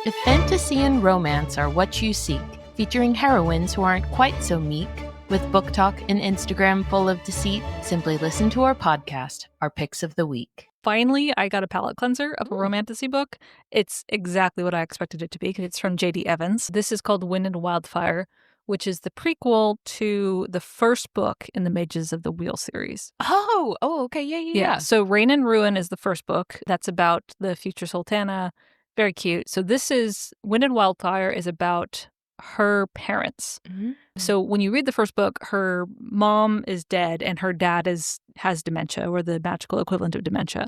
If fantasy and romance are what you seek, featuring heroines who aren't quite so meek, with book talk and Instagram full of deceit, simply listen to our podcast, Our Picks of the Week. Finally, I got a palate cleanser of a romantasy book. It's exactly what I expected it to be. It's from J.D. Evans. This is called Wind and Wildfire, which is the prequel to the first book in the Mages of the Wheel series. Oh, okay, yeah. So Rain and Ruin is the first book. That's about the future sultana. Very cute. So this is Wind and Wildfire is about her parents. Mm-hmm. So when you read the first book, her mom is dead and her dad has dementia, or the magical equivalent of dementia.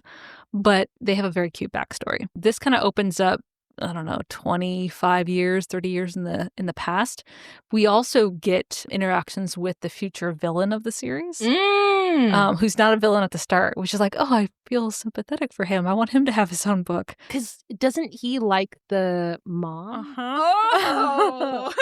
But they have a very cute backstory. This kind of opens up, I don't know, 25 years, 30 years in the past. We also get interactions with the future villain of the series, who's not a villain at the start, which is like, oh, I feel sympathetic for him. I want him to have his own book. Because doesn't he like the mom? Oh!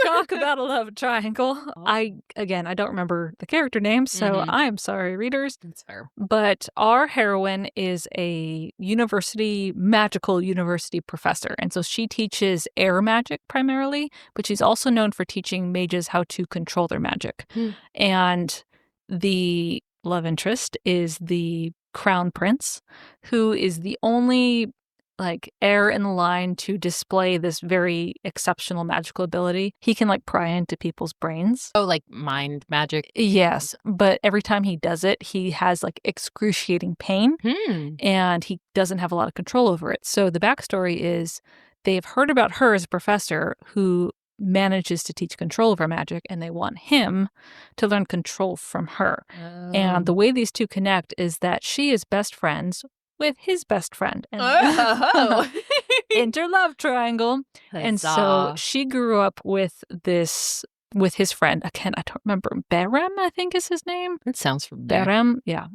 Talk about a love triangle. I don't remember the character names, so I'm sorry, readers. That's fair. But our heroine is a magical university professor. And so she teaches air magic primarily, but she's also known for teaching mages how to control their magic. And the love interest is the crown prince, who is the only heir in the line to display this very exceptional magical ability. He can pry into people's brains. Oh, like mind magic? Yes, but every time he does it, he has excruciating pain, and he doesn't have a lot of control over it. So the backstory is they've heard about her as a professor who manages to teach control over magic, and they want him to learn control from her. Oh. And the way these two connect is that she is best friends with his best friend. And interlove triangle. Huzzah. And so she grew up with his friend. Again, I don't remember. Barem, I think is his name. That sounds familiar. Barem, yeah.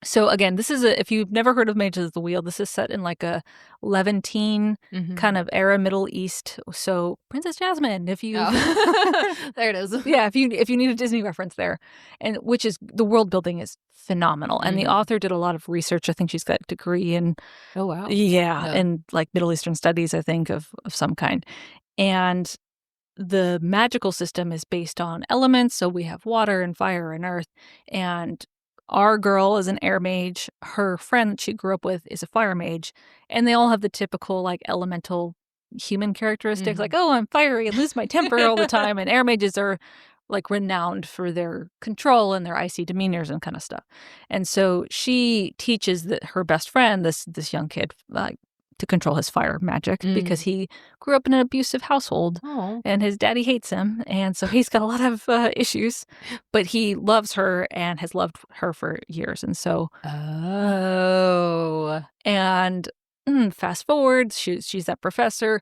So again, this is if you've never heard of Mages of the Wheel, this is set in a Levantine kind of era, Middle East. So Princess Jasmine, if you there it is. Yeah, if you need a Disney reference there, and which is the world building is phenomenal, and the author did a lot of research. I think she's got a degree in in Middle Eastern studies, I think of some kind, and the magical system is based on elements. So we have water and fire and earth, and our girl is an air mage. Her friend that she grew up with is a fire mage. And they all have the typical, elemental human characteristics. Oh, I'm fiery and lose my temper all the time. And air mages are, renowned for their control and their icy demeanors and kind of stuff. And so she teaches her best friend, this young kid, to control his fire magic because he grew up in an abusive household and his daddy hates him. And so he's got a lot of issues, but he loves her and has loved her for years. And so, and fast forward, she's that professor.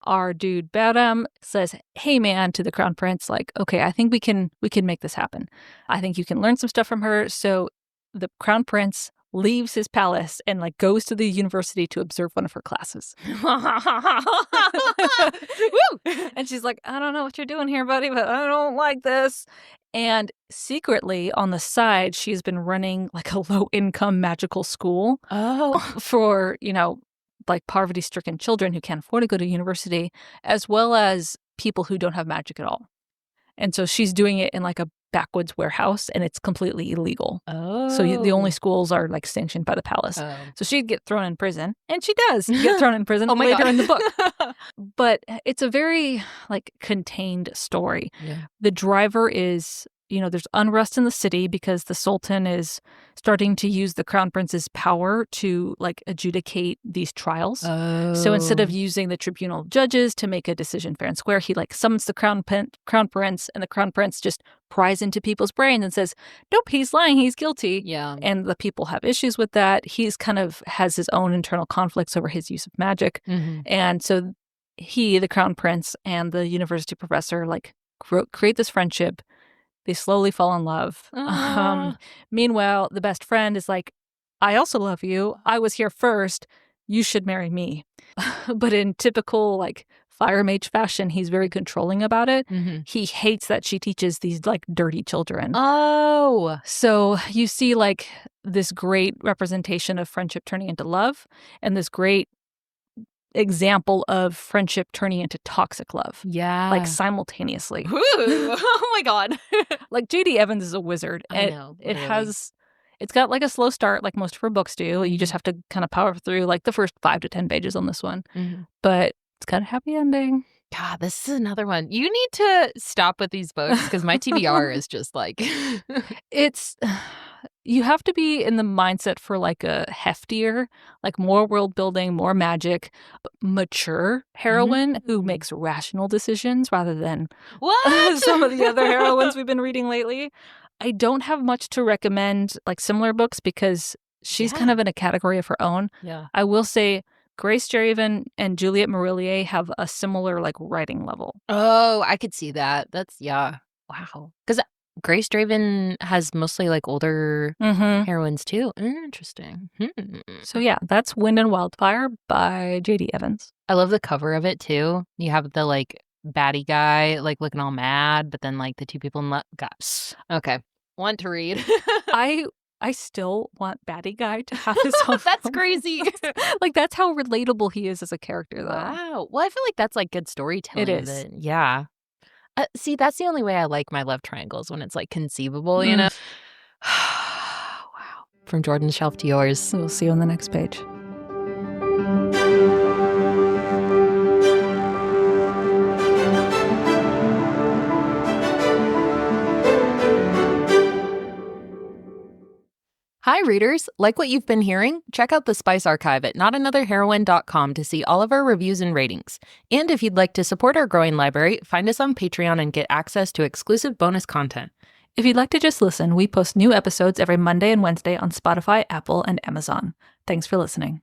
Our dude Badam says, hey man, to the crown prince, okay, I think we can make this happen. I think you can learn some stuff from her. So the crown prince leaves his palace and goes to the university to observe one of her classes. And she's like, I don't know what you're doing here, buddy, but I don't like this. And secretly on the side, she's been running a low-income magical school for, poverty-stricken children who can't afford to go to university, as well as people who don't have magic at all. And so she's doing it in a backwoods warehouse, and it's completely illegal. So the only schools are sanctioned by the palace. So she'd get thrown in prison, and she does get thrown in prison later in the book. But it's a very contained story. Yeah. The driver is, there's unrest in the city because the Sultan is starting to use the Crown Prince's power to adjudicate these trials. So instead of using the tribunal of judges to make a decision fair and square, he summons the Crown Prince, and the Crown Prince just pries into people's brains and says, nope, he's lying, he's guilty. Yeah. And the people have issues with that. He's kind of has his own internal conflicts over his use of magic. And so he, the Crown Prince, and the university professor create this friendship. They slowly fall in love. Meanwhile, the best friend is I also love you. I was here first. You should marry me. But in typical fire mage fashion, he's very controlling about it. He hates that she teaches these dirty children. So you see this great representation of friendship turning into love, and this great example of friendship turning into toxic love. Yeah. Like simultaneously. Ooh. Oh my God. Like J.D. Evans is a wizard. I know. It's got like a slow start like most of her books do. Mm-hmm. You just have to kind of power through like the first 5 to 10 pages on this one. Mm-hmm. But it's got a happy ending. God, this is another one. You need to stop with these books because my TBR is just like... You have to be in the mindset for like a heftier, like more world building, more magic, mature heroine who makes rational decisions rather than some of the other heroines we've been reading lately. I don't have much to recommend like similar books because she's kind of in a category of her own. Yeah. I will say Grace Draven and Juliet Marillier have a similar like writing level. Oh, I could see that. Wow. Because Grace Draven has mostly like older heroines too. Interesting. So yeah, that's Wind and Wildfire by J.D. Evans. I love the cover of it too. You have the like baddie guy like looking all mad, but then like the two people in love. Gosh. Okay. Want to read. I still want baddie guy to have his own. That's crazy. Like that's how relatable he is as a character though. Wow. Well, I feel like that's like good storytelling. It is. Yeah. See, that's the only way I like my love triangles, when it's like conceivable, you know? Wow. From Jordan's shelf to yours. We'll see you on the next page. Hi, readers. Like what you've been hearing? Check out the Spice Archive at notanotherheroine.com to see all of our reviews and ratings. And if you'd like to support our growing library, find us on Patreon and get access to exclusive bonus content. If you'd like to just listen, we post new episodes every Monday and Wednesday on Spotify, Apple, and Amazon. Thanks for listening.